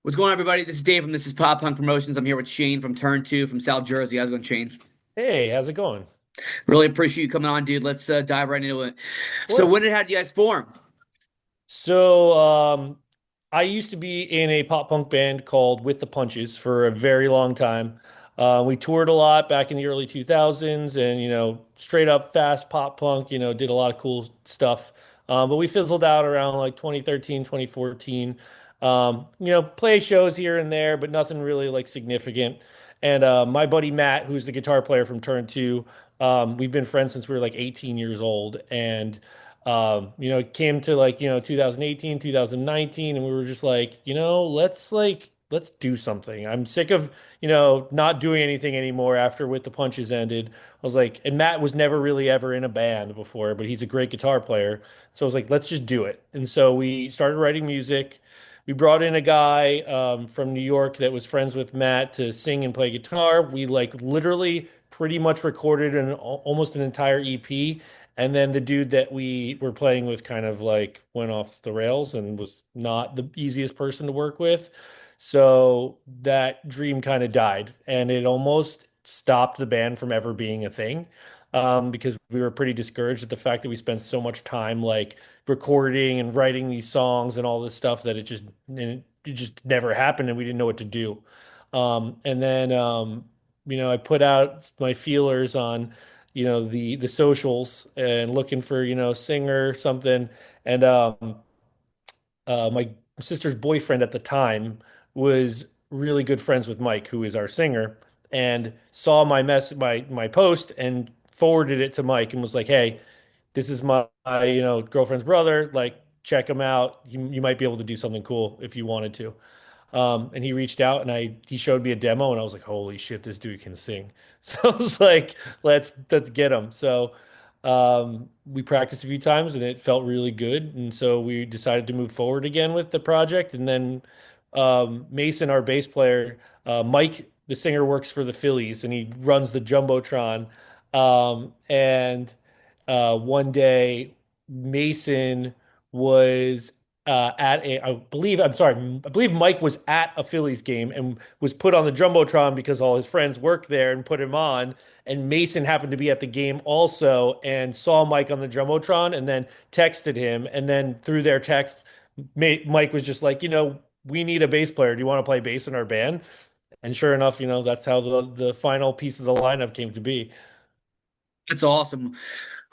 What's going on, everybody? This is Dave from This is Pop Punk Promotions. I'm here with Shane from Turn 2 from South Jersey. How's it going, Shane? Hey, how's it going? Really appreciate you coming on, dude. Let's dive right into it. So, Sure. how did you guys form? So, I used to be in a pop punk band called With the Punches for a very long time. We toured a lot back in the early 2000s and, straight up fast pop punk, did a lot of cool stuff. But we fizzled out around like 2013, 2014. Play shows here and there, but nothing really like significant. And my buddy Matt, who's the guitar player from Turn 2, we've been friends since we were like 18 years old. And it came to like, 2018, 2019, and we were just like, let's do something. I'm sick of, not doing anything anymore after With the Punches ended. I was like, and Matt was never really ever in a band before, but he's a great guitar player. So I was like, let's just do it. And so we started writing music. We brought in a guy from New York that was friends with Matt to sing and play guitar. We like literally pretty much recorded almost an entire EP. And then the dude that we were playing with kind of like went off the rails and was not the easiest person to work with. So that dream kind of died and it almost stopped the band from ever being a thing. Because we were pretty discouraged at the fact that we spent so much time like recording and writing these songs and all this stuff that it just never happened and we didn't know what to do. And then I put out my feelers on the socials and looking for singer something and my sister's boyfriend at the time was really good friends with Mike, who is our singer, and saw my post and forwarded it to Mike and was like, "Hey, this is my girlfriend's brother. Like, check him out. You might be able to do something cool if you wanted to." And he reached out and he showed me a demo and I was like, holy shit, this dude can sing. So I was like, let's get him. So we practiced a few times and it felt really good. And so we decided to move forward again with the project. And then Mason, our bass player, Mike, the singer, works for the Phillies and he runs the Jumbotron. And one day, Mason was at a, I believe, I'm sorry, I believe Mike was at a Phillies game and was put on the Jumbotron because all his friends worked there and put him on. And Mason happened to be at the game also and saw Mike on the Jumbotron and then texted him. And then through their text, Mike was just like, we need a bass player. Do you want to play bass in our band? And sure enough, that's how the final piece of the lineup came to be. That's awesome.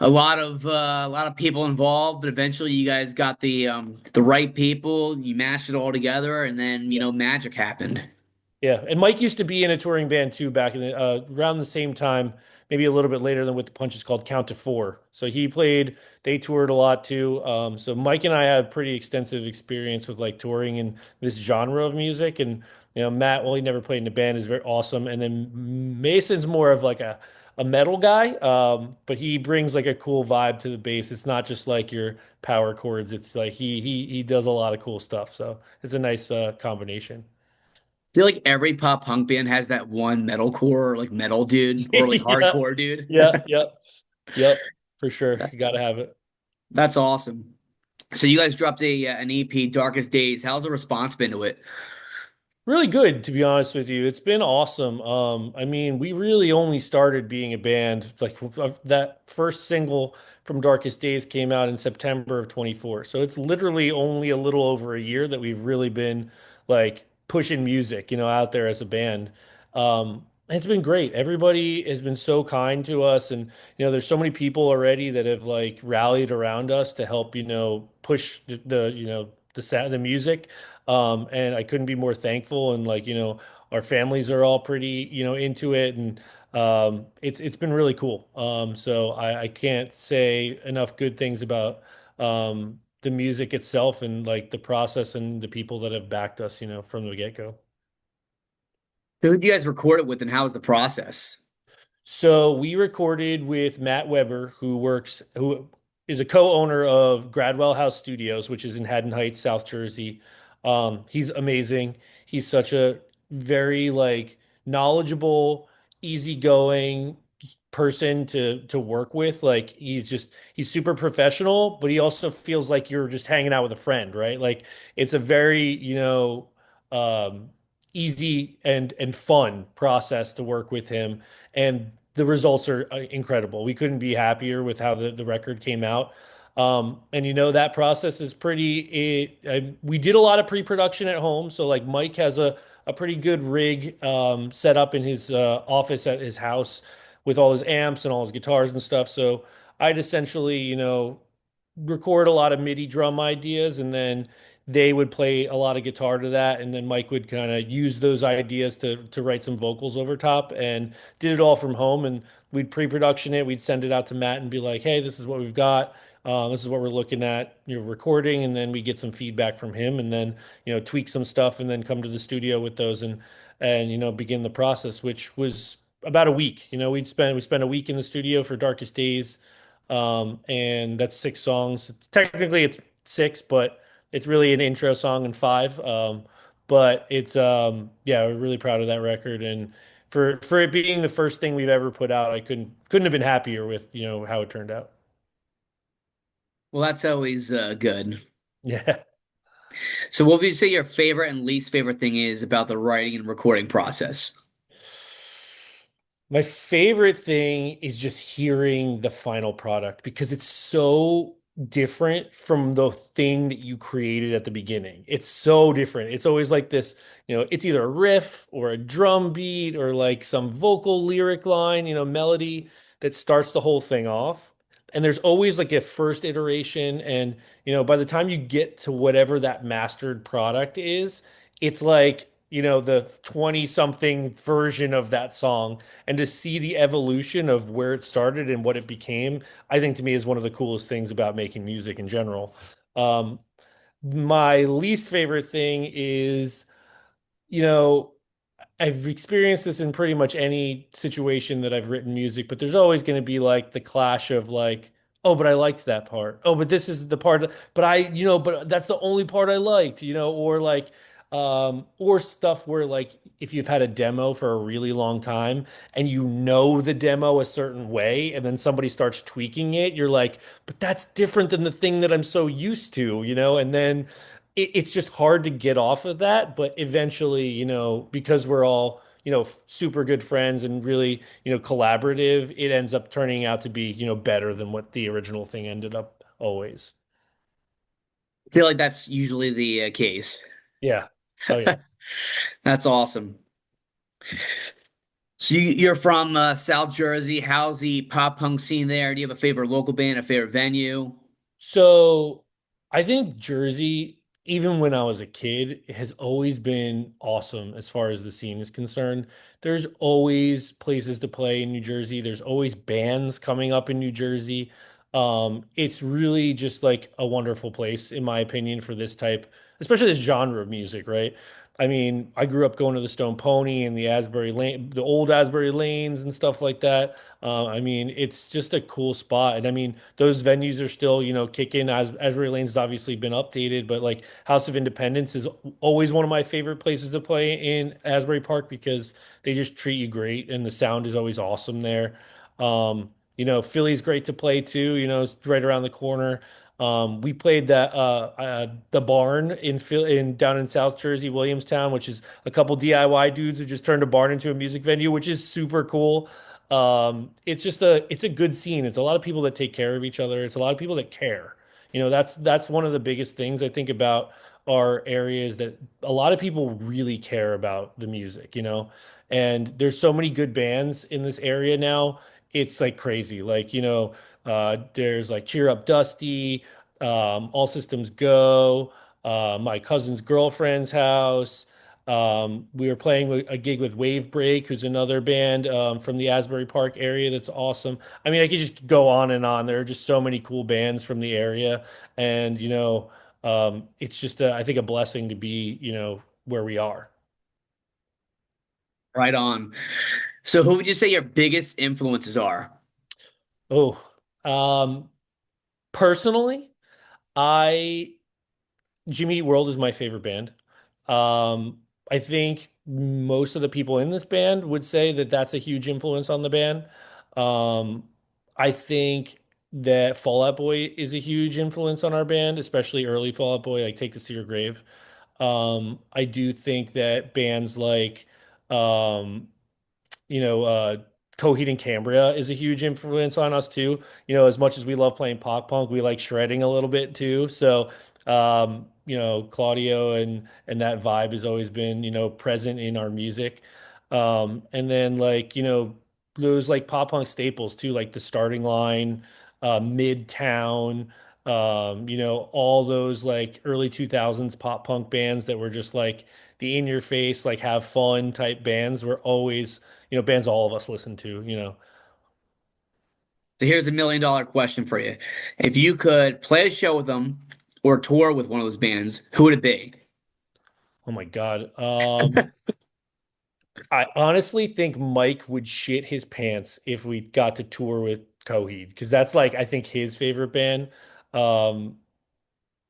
A lot of people involved, but eventually you guys got the right people. You mashed it all together, and then magic happened. Yeah, and Mike used to be in a touring band too back in around the same time, maybe a little bit later than With the Punches called Count to Four. So they toured a lot too. So Mike and I have pretty extensive experience with like touring in this genre of music. And Matt, well, he never played in a band, is very awesome. And then Mason's more of like a metal guy, but he brings like a cool vibe to the bass. It's not just like your power chords. It's like he does a lot of cool stuff. So it's a nice combination. I feel like every pop punk band has that one metalcore or like metal dude or like Yeah, hardcore dude. yep, for sure. You gotta have it. That's awesome. So you guys dropped a an EP, Darkest Days. How's the response been to it? Really good, to be honest with you. It's been awesome. I mean, we really only started being a band like that first single from Darkest Days came out in September of 24. So it's literally only a little over a year that we've really been like pushing music, out there as a band. It's been great. Everybody has been so kind to us, and there's so many people already that have like rallied around us to help, push the music. And I couldn't be more thankful. And like, our families are all pretty, into it. And it's been really cool. So I can't say enough good things about the music itself and like the process and the people that have backed us, from the get-go. Who did you guys record it with, and how was the process? So we recorded with Matt Weber, who is a co-owner of Gradwell House Studios, which is in Haddon Heights, South Jersey. He's amazing. He's such a very like knowledgeable, easygoing person to work with. Like he's super professional, but he also feels like you're just hanging out with a friend, right? Like it's a very, um, easy and fun process to work with him, and the results are incredible. We couldn't be happier with how the record came out. And that process is we did a lot of pre-production at home. So like Mike has a pretty good rig set up in his office at his house with all his amps and all his guitars and stuff. So I'd essentially, record a lot of MIDI drum ideas, and then they would play a lot of guitar to that, and then Mike would kind of use those ideas to write some vocals over top, and did it all from home. And we'd pre-production it, we'd send it out to Matt and be like, "Hey, this is what we've got. This is what we're looking at, recording," and then we get some feedback from him, and then tweak some stuff, and then come to the studio with those, and begin the process, which was about a week. We spent a week in the studio for Darkest Days, and that's 6 songs. Technically, it's six, but it's really an intro song and five. But it's yeah, we're really proud of that record, and for it being the first thing we've ever put out, I couldn't have been happier with how it turned out. Well, that's always good. Yeah. So, what would you say your favorite and least favorite thing is about the writing and recording process? My favorite thing is just hearing the final product because it's so different from the thing that you created at the beginning. It's so different. It's always like this, it's either a riff or a drum beat or like some vocal lyric line, melody that starts the whole thing off. And there's always like a first iteration. And, by the time you get to whatever that mastered product is, it's like, the 20 something version of that song, and to see the evolution of where it started and what it became, I think to me is one of the coolest things about making music in general. Um, my least favorite thing is, you know, I've experienced this in pretty much any situation that I've written music, but there's always going to be like the clash of like, oh, but I liked that part. Oh, but this is the part, but that's the only part I liked, or like, or stuff where like if you've had a demo for a really long time and the demo a certain way, and then somebody starts tweaking it, you're like, but that's different than the thing that I'm so used to, and then it's just hard to get off of that. But eventually, because we're all, super good friends and really, collaborative, it ends up turning out to be, better than what the original thing ended up always. I feel like that's usually the case. Yeah. Oh, yeah. That's awesome. So you're from South Jersey. How's the pop punk scene there? Do you have a favorite local band, a favorite venue? So I think Jersey, even when I was a kid, has always been awesome as far as the scene is concerned. There's always places to play in New Jersey. There's always bands coming up in New Jersey. It's really just like a wonderful place, in my opinion, for this type, especially this genre of music, right? I mean, I grew up going to the Stone Pony and the Asbury Lane, the old Asbury Lanes and stuff like that. I mean, it's just a cool spot. And I mean, those venues are still, kicking. As Asbury Lane's obviously been updated, but like House of Independence is always one of my favorite places to play in Asbury Park because they just treat you great and the sound is always awesome there. Philly's great to play too, it's right around the corner. We played the barn in down in South Jersey, Williamstown, which is a couple DIY dudes who just turned a barn into a music venue, which is super cool. It's a good scene. It's a lot of people that take care of each other. It's a lot of people that care. That's one of the biggest things I think about our area is that a lot of people really care about the music, and there's so many good bands in this area now. It's like crazy. Like, there's like Cheer Up Dusty, All Systems Go, My Cousin's Girlfriend's House. We were playing a gig with Wave Break, who's another band from the Asbury Park area that's awesome. I mean, I could just go on and on. There are just so many cool bands from the area, and it's just I think a blessing to be where we are. Right on. So who would you say your biggest influences are? Oh, um, personally, I Jimmy Eat World is my favorite band. I think most of the people in this band would say that that's a huge influence on the band. Um, I think that Fall Out Boy is a huge influence on our band, especially early Fall Out Boy, like Take This to Your Grave. I do think that bands like, um, you know, Coheed and Cambria is a huge influence on us too. As much as we love playing pop punk, we like shredding a little bit too. So, Claudio and that vibe has always been, present in our music. And then like, those like pop punk staples too, like the Starting Line, Midtown, all those like early 2000s pop punk bands that were just like the in your face, like have fun type bands were always bands all of us listen to. So here's $1 million question for you. If you could play a show with them or tour with one of those bands, who would it be? Oh my God. I honestly think Mike would shit his pants if we got to tour with Coheed because that's like I think his favorite band. Um,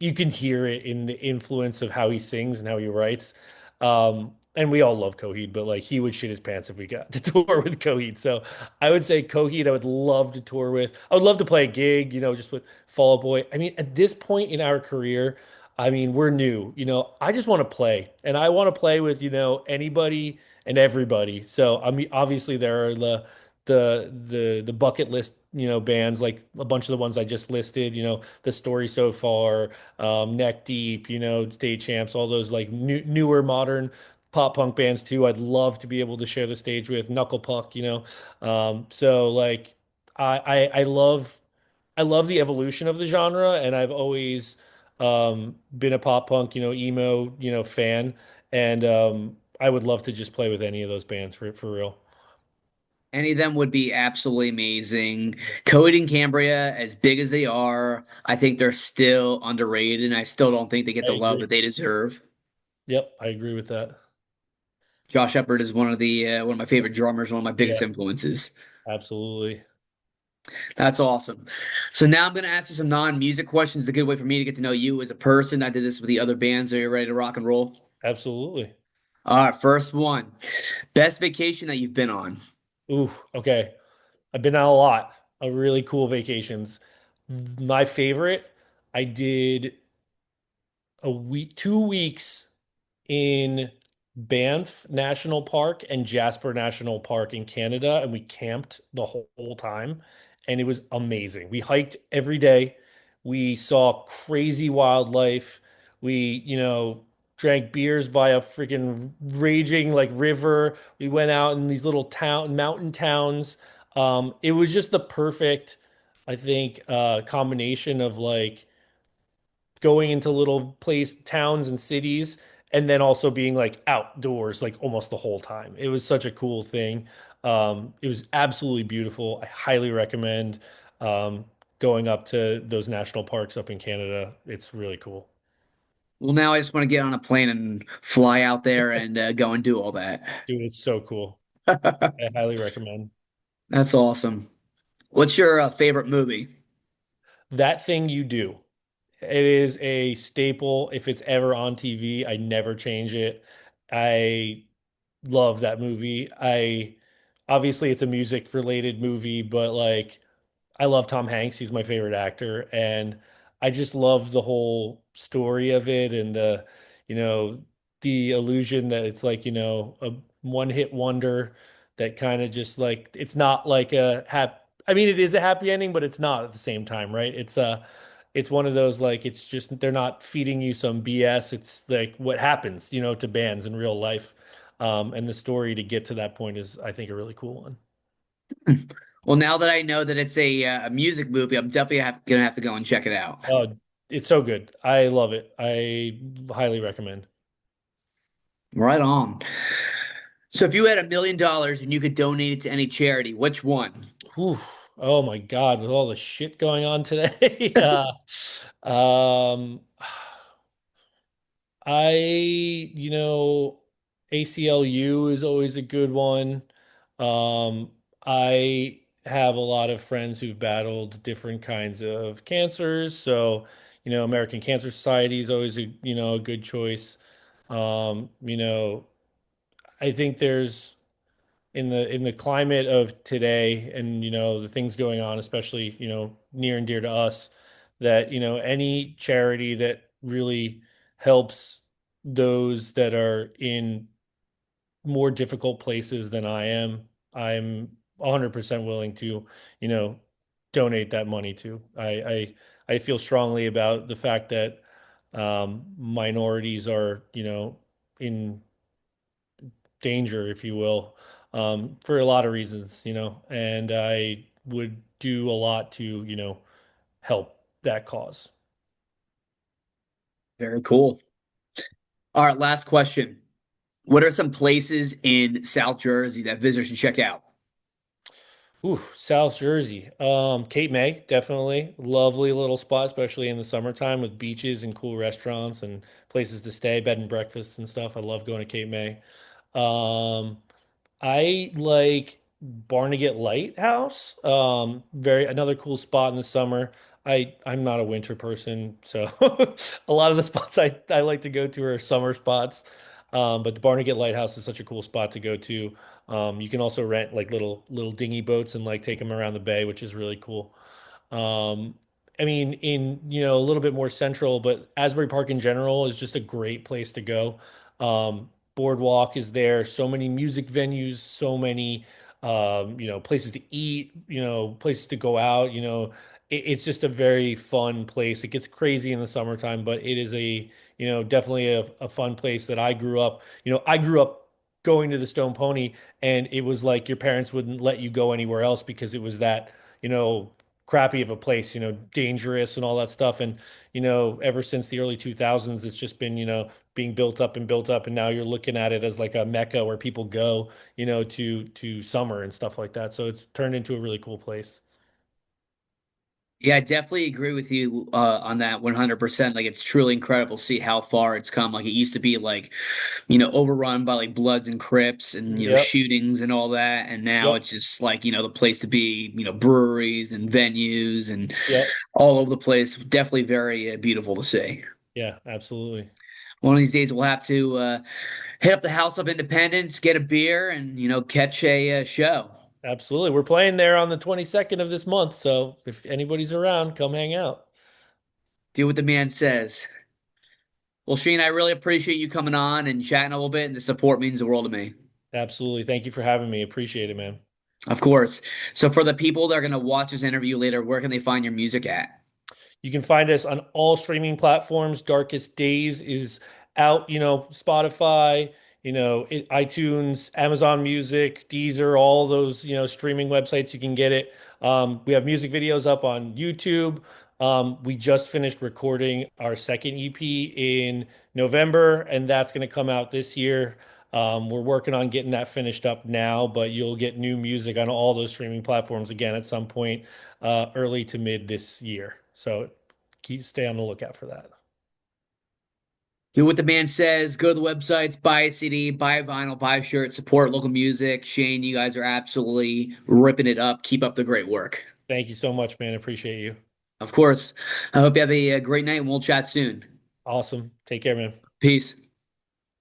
you can hear it in the influence of how he sings and how he writes. And we all love Coheed, but like he would shit his pants if we got to tour with Coheed. So I would say Coheed, I would love to tour with. I would love to play a gig, just with Fall Out Boy. I mean, at this point in our career, I mean, we're new, I just want to play and I want to play with, anybody and everybody. So I mean, obviously there are the bucket list, bands like a bunch of the ones I just listed, The Story So Far, Neck Deep, State Champs, all those like newer modern pop punk bands too. I'd love to be able to share the stage with Knuckle Puck. So like I love the evolution of the genre, and I've always been a pop punk, emo, fan, and I would love to just play with any of those bands for real. Any of them would be absolutely amazing. Coheed and Cambria, as big as they are, I think they're still underrated, and I still don't think they get I the love agree. that they deserve. Yep, I agree with that. Josh Shepard is one of my favorite drummers, one of my biggest Yeah, influences. absolutely. That's awesome. So now I'm going to ask you some non-music questions. It's a good way for me to get to know you as a person. I did this with the other bands. Are you ready to rock and roll? Absolutely. All right, first one. Best vacation that you've been on? Ooh, okay. I've been on a lot of really cool vacations. My favorite, I did a week, 2 weeks in Banff National Park and Jasper National Park in Canada, and we camped the whole time, and it was amazing. We hiked every day. We saw crazy wildlife. We, drank beers by a freaking raging like river. We went out in these little mountain towns. It was just the perfect, I think, combination of like going into little towns and cities, and then also being like outdoors like almost the whole time. It was such a cool thing. It was absolutely beautiful. I highly recommend um, going up to those national parks up in Canada. It's really cool. Well, now I just want to get on a plane and fly out there and go and do all that. Dude, it's so cool. I highly recommend. That's awesome. What's your favorite movie? That Thing You Do. It is a staple. If it's ever on TV, I never change it. I love that movie. I obviously it's a music related movie, but like I love Tom Hanks. He's my favorite actor, and I just love the whole story of it and you know, the illusion that it's like, a one-hit wonder that kind of just like it's not like I mean, it is a happy ending, but it's not at the same time, right? It's one of those like it's just they're not feeding you some BS. It's like what happens, to bands in real life. And the story to get to that point is, I think, a really cool one. Well, now that I know that it's a music movie, I'm definitely gonna have to go and check it out. It's so good. I love it. I highly recommend. Right on. So, if you had $1 million and you could donate it to any charity, which one? Oof. Oh my God, with all the shit going on today. Um, you know, ACLU is always a good one. I have a lot of friends who've battled different kinds of cancers, so American Cancer Society is always a good choice. You know, I think there's in the climate of today and the things going on, especially near and dear to us, that any charity that really helps. those that are in more difficult places than I am, I'm 100% willing to, you know, donate that money to. I feel strongly about the fact that minorities are, in danger, if you will, for a lot of reasons, and I would do a lot to, help that cause. Very cool. All right, last question. What are some places in South Jersey that visitors should check out? Ooh, South Jersey. Cape May, definitely. Lovely little spot, especially in the summertime with beaches and cool restaurants and places to stay, bed and breakfasts and stuff. I love going to Cape May. Um, I like Barnegat Lighthouse. Very another cool spot in the summer. I'm not a winter person, so a lot of the spots I like to go to are summer spots. But the Barnegat Lighthouse is such a cool spot to go to. You can also rent like little dinghy boats and like take them around the bay, which is really cool. Um, I mean, in a little bit more central, but Asbury Park in general is just a great place to go. Boardwalk is there, so many music venues, so many places to eat, places to go out, it's just a very fun place. It gets crazy in the summertime, but it is definitely a fun place that I grew up. I grew up going to the Stone Pony, and it was like your parents wouldn't let you go anywhere else because it was that, you know, crappy of a place, dangerous and all that stuff. And, ever since the early 2000s, it's just been, being built up and built up. And now you're looking at it as like a mecca where people go, to summer and stuff like that. So it's turned into a really cool place. Yeah, I definitely agree with you on that 100%. Like, it's truly incredible to see how far it's come. Like, it used to be like, overrun by like Bloods and Crips and, Yep. shootings and all that. And now Yep. it's just like, the place to be, breweries and venues and Yep. all over the place. Definitely very beautiful to see. Yeah, absolutely. One of these days we'll have to hit up the House of Independence, get a beer, and, catch a show. Absolutely. We're playing there on the 22nd of this month. So if anybody's around, come hang out. Do what the man says. Well, Shane, I really appreciate you coming on and chatting a little bit, and the support means the world to me. Absolutely. Thank you for having me. Appreciate it, man. Of course. So, for the people that are going to watch this interview later, where can they find your music at? You can find us on all streaming platforms. Darkest Days is out, Spotify, iTunes, Amazon Music, Deezer, all those, streaming websites. You can get it. We have music videos up on YouTube. We just finished recording our second EP in November, and that's going to come out this year. We're working on getting that finished up now, but you'll get new music on all those streaming platforms again at some point early to mid this year. So stay on the lookout for that. Do what the man says. Go to the websites, buy a CD, buy a vinyl, buy a shirt, support local music. Shane, you guys are absolutely ripping it up. Keep up the great work. Thank you so much, man. Appreciate you. Of course. I hope you have a great night and we'll chat soon. Awesome. Take care, man. Peace.